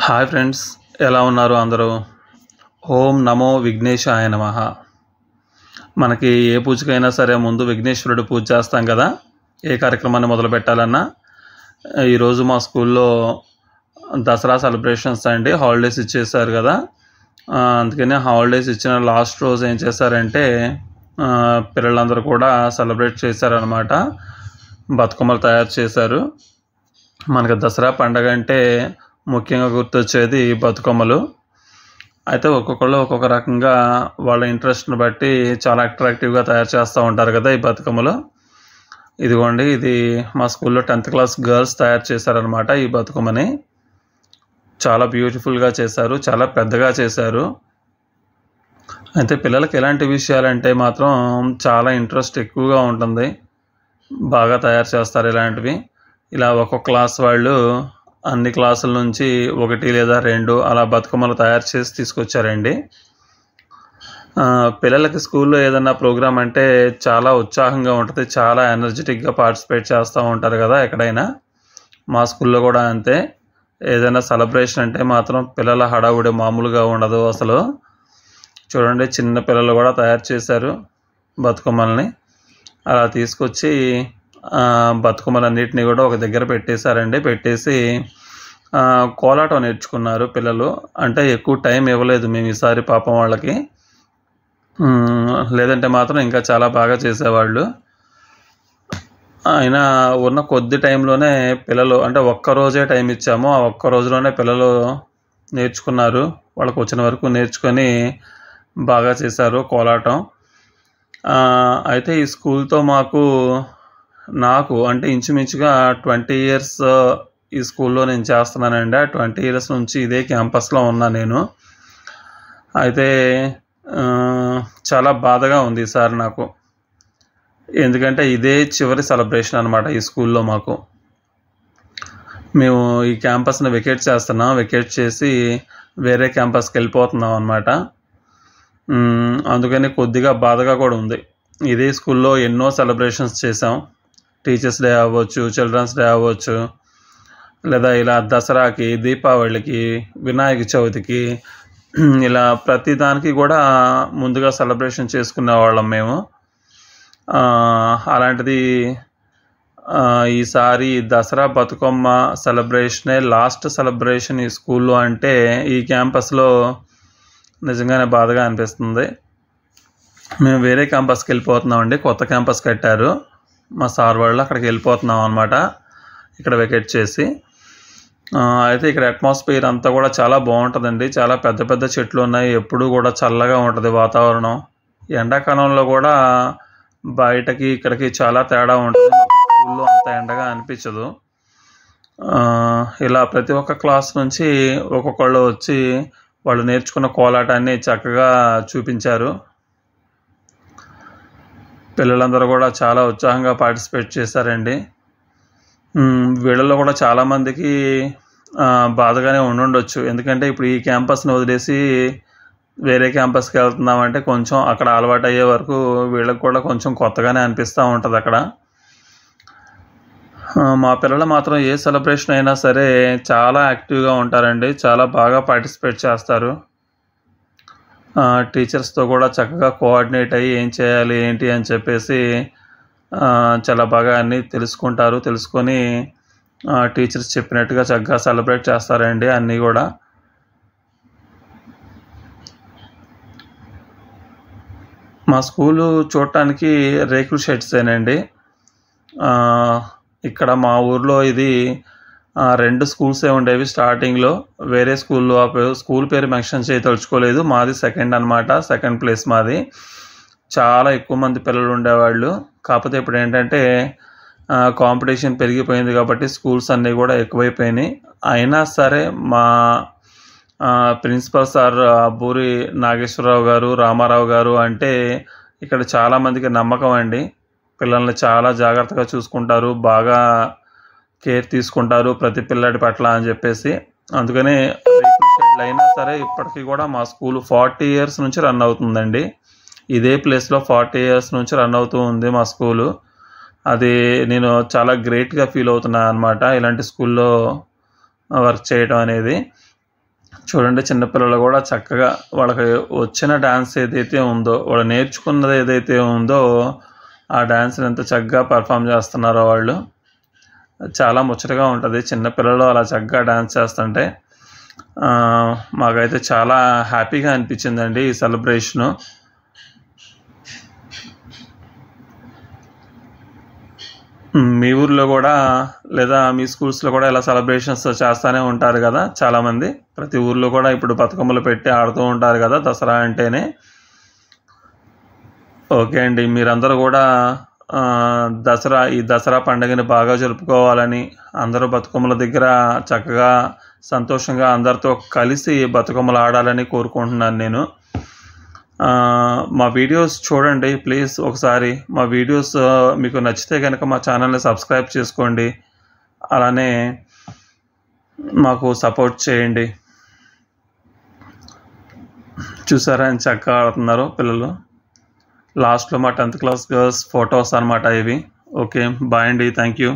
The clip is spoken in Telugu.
హాయ్ ఫ్రెండ్స్, ఎలా ఉన్నారు అందరూ? ఓం నమో విఘ్నేశాయ నమః. మనకి ఏ పూజకైనా సరే ముందు విఘ్నేశ్వరుడు పూజ చేస్తాం కదా. ఏ కార్యక్రమాన్ని మొదలు పెట్టాలన్నా ఈరోజు మా స్కూల్లో దసరా సెలబ్రేషన్స్ అండి, హాలిడేస్ ఇచ్చేసారు కదా. అందుకని హాలిడేస్ ఇచ్చిన లాస్ట్ రోజు ఏం చేశారంటే పిల్లలందరూ కూడా సెలబ్రేట్ చేశారనమాట. బతుకమ్మలు తయారు చేశారు. మనకి దసరా పండగ అంటే ముఖ్యంగా గుర్తొచ్చేది బతుకమ్మలు. అయితే ఒక్కొక్కళ్ళు ఒక్కొక్క రకంగా వాళ్ళ ఇంట్రెస్ట్ని బట్టి చాలా అట్రాక్టివ్గా తయారు చేస్తూ ఉంటారు కదా ఈ బతుకమ్మలు. ఇదిగోండి, ఇది మా స్కూల్లో 10th క్లాస్ గర్ల్స్ తయారు చేశారనమాట. ఈ బతుకమ్మని చాలా బ్యూటిఫుల్గా చేశారు, చాలా పెద్దగా చేశారు. అయితే పిల్లలకి ఎలాంటి విషయాలంటే మాత్రం చాలా ఇంట్రెస్ట్ ఎక్కువగా ఉంటుంది, బాగా తయారు చేస్తారు ఇలాంటివి. ఇలా ఒక్కొక్క క్లాస్ వాళ్ళు అన్ని క్లాసుల నుంచి 1 లేదా 2 అలా బతుకమ్మలు తయారు చేసి తీసుకొచ్చారండి. పిల్లలకి స్కూల్లో ఏదన్నా ప్రోగ్రామ్ అంటే చాలా ఉత్సాహంగా ఉంటుంది, చాలా ఎనర్జెటిక్గా పార్టిసిపేట్ చేస్తూ ఉంటారు కదా ఎక్కడైనా. మా స్కూల్లో కూడా అంతే. ఏదైనా సెలబ్రేషన్ అంటే మాత్రం పిల్లల హడావుడి మామూలుగా ఉండదు అసలు. చూడండి, చిన్న పిల్లలు కూడా తయారు చేశారు బతుకమ్మల్ని. అలా తీసుకొచ్చి బతుకమ్మలన్నిటినీ కూడా ఒక దగ్గర పెట్టేశారండి. పెట్టేసి కోలాటం నేర్చుకున్నారు పిల్లలు. అంటే ఎక్కువ టైం ఇవ్వలేదు మేము ఈసారి పాపం వాళ్ళకి, లేదంటే మాత్రం ఇంకా చాలా బాగా చేసేవాళ్ళు. అయినా ఉన్న కొద్ది టైంలోనే పిల్లలు, అంటే ఒక్కరోజే టైం ఇచ్చాము, ఆ ఒక్క రోజులోనే పిల్లలు నేర్చుకున్నారు. వాళ్ళకు వచ్చిన వరకు నేర్చుకొని బాగా చేశారు కోలాటం. అయితే ఈ స్కూల్తో నాకు అంటే ఇంచుమించుగా 20 ఇయర్స్ ఈ స్కూల్లో నేను చేస్తున్నానండి. 20 ఇయర్స్ నుంచి ఇదే క్యాంపస్లో ఉన్నా నేను. అయితే చాలా బాధగా ఉంది ఈసారి నాకు, ఎందుకంటే ఇదే చివరి సెలబ్రేషన్ అనమాట ఈ స్కూల్లో మాకు. మేము ఈ క్యాంపస్ని వెకేట్ చేస్తున్నాం, వెకేట్ చేసి వేరే క్యాంపస్కి వెళ్ళిపోతున్నాం అనమాట. అందుకని కొద్దిగా బాధగా కూడా ఉంది. ఇదే స్కూల్లో ఎన్నో సెలబ్రేషన్స్ చేసాం. టీచర్స్ డే అవ్వచ్చు, చిల్డ్రన్స్ డే అవ్వచ్చు, లేదా ఇలా దసరాకి, దీపావళికి, వినాయక చవితికి, ఇలా ప్రతిదానికి కూడా ముందుగా సెలబ్రేషన్ చేసుకునే వాళ్ళం మేము. అలాంటిది ఈసారి దసరా బతుకమ్మ సెలబ్రేషనే లాస్ట్ సెలబ్రేషన్ ఈ స్కూల్లో అంటే ఈ క్యాంపస్లో నిజంగానే బాధగా అనిపిస్తుంది. మేము వేరే క్యాంపస్కి వెళ్ళిపోతున్నామండి. కొత్త క్యాంపస్ కట్టారు మా సార్ వాళ్ళు, అక్కడికి వెళ్ళిపోతున్నాం అనమాట ఇక్కడ వెకేట్ చేసి. అయితే ఇక్కడ అట్మాస్ఫియర్ అంతా కూడా చాలా బాగుంటుందండి. చాలా పెద్ద పెద్ద చెట్లు ఉన్నాయి, ఎప్పుడూ కూడా చల్లగా ఉంటుంది వాతావరణం. ఎండాకాలంలో కూడా బయటకి ఇక్కడికి చాలా తేడా ఉంటుంది. స్కూల్లో అంత ఎండగా అనిపించదు. ఇలా ప్రతి ఒక్క క్లాస్ నుంచి ఒక్కొక్కళ్ళు వచ్చి వాళ్ళు నేర్చుకున్న కోలాటాన్ని చక్కగా చూపించారు. పిల్లలందరూ కూడా చాలా ఉత్సాహంగా పార్టిసిపేట్ చేశారండి. వీళ్ళలో కూడా చాలామందికి బాధగానే ఉండుండొచ్చు, ఎందుకంటే ఇప్పుడు ఈ క్యాంపస్ని వదిలేసి వేరే క్యాంపస్కి వెళ్తున్నామంటే కొంచెం అక్కడ అలవాటు అయ్యే వరకు వీళ్ళకి కూడా కొంచెం కొత్తగానే అనిపిస్తూ ఉంటుంది అక్కడ. మా పిల్లలు మాత్రం ఏ సెలబ్రేషన్ అయినా సరే చాలా యాక్టివ్గా ఉంటారండి, చాలా బాగా పార్టిసిపేట్ చేస్తారు. టీచర్స్తో కూడా చక్కగా కోఆర్డినేట్ అయ్యి ఏం చేయాలి ఏంటి అని చెప్పేసి చాలా బాగా అన్నీ తెలుసుకుంటారు. తెలుసుకొని టీచర్స్ చెప్పినట్టుగా చక్కగా సెలబ్రేట్ చేస్తారండి అన్నీ కూడా. మా స్కూలు చూడటానికి రేకుల షెడ్సేనండి. ఇక్కడ మా ఊర్లో ఇది 2 స్కూల్సే ఉండేవి స్టార్టింగ్లో. వేరే స్కూల్లో స్కూల్ పేరు మెన్షన్ చేయదలుచుకోలేదు. మాది సెకండ్ అనమాట, సెకండ్ ప్లేస్ మాది. చాలా ఎక్కువ మంది పిల్లలు ఉండేవాళ్ళు. కాకపోతే ఇప్పుడు ఏంటంటే కాంపిటీషన్ పెరిగిపోయింది కాబట్టి స్కూల్స్ అన్నీ కూడా ఎక్కువైపోయినాయి. అయినా సరే మా ప్రిన్సిపల్ సార్ బూరి నాగేశ్వరరావు గారు, రామారావు గారు అంటే ఇక్కడ చాలామందికి నమ్మకం అండి. పిల్లల్ని చాలా జాగ్రత్తగా చూసుకుంటారు, బాగా కేర్ తీసుకుంటారు ప్రతి పిల్లడి పట్ల అని చెప్పేసి. అందుకని రేకుల షెడ్లు అయినా సరే ఇప్పటికీ కూడా మా స్కూల్ 40 ఇయర్స్ నుంచి రన్ అవుతుందండి. ఇదే ప్లేస్లో 40 ఇయర్స్ నుంచి రన్ అవుతూ ఉంది మా స్కూలు. అది నేను చాలా గ్రేట్గా ఫీల్ అవుతున్నాను అనమాట ఇలాంటి స్కూల్లో వర్క్ చేయడం అనేది. చూడండి, చిన్నపిల్లలు కూడా చక్కగా వాళ్ళకి వచ్చిన డ్యాన్స్ ఏదైతే ఉందో, వాళ్ళు నేర్చుకున్నది ఏదైతే ఉందో ఆ డ్యాన్స్ని ఎంత చక్కగా పర్ఫామ్ చేస్తున్నారో వాళ్ళు. చాలా ముచ్చటగా ఉంటుంది చిన్నపిల్లలు అలా చక్కగా డ్యాన్స్ చేస్తుంటే. మాకైతే చాలా హ్యాపీగా అనిపించిందండి ఈ సెలబ్రేషను. మీ ఊర్లో కూడా లేదా మీ స్కూల్స్లో కూడా ఇలా సెలబ్రేషన్స్ చేస్తూనే ఉంటారు కదా చాలామంది. ప్రతి ఊర్లో కూడా ఇప్పుడు బతుకమ్మలు పెట్టి ఆడుతూ ఉంటారు కదా దసరా అంటేనే. ఓకే అండి, మీరందరూ కూడా ఈ దసరా పండుగని బాగా జరుపుకోవాలని, అందరూ బతుకమ్మల దగ్గర చక్కగా సంతోషంగా అందరితో కలిసి బతుకమ్మలు ఆడాలని కోరుకుంటున్నాను నేను. మా వీడియోస్ చూడండి ప్లీజ్ ఒకసారి. మా వీడియోస్ మీకు నచ్చితే కనుక మా ఛానల్ని సబ్స్క్రైబ్ చేసుకోండి, అలానే మాకు సపోర్ట్ చేయండి. చూసారా ఎంత చక్కగా ఆడుతున్నారు పిల్లలు. లాస్ట్లో మా 10th క్లాస్ గర్ల్స్ ఫొటోస్ అనమాట ఇవి. ఓకే, బాయ్ అండి, థ్యాంక్ యూ.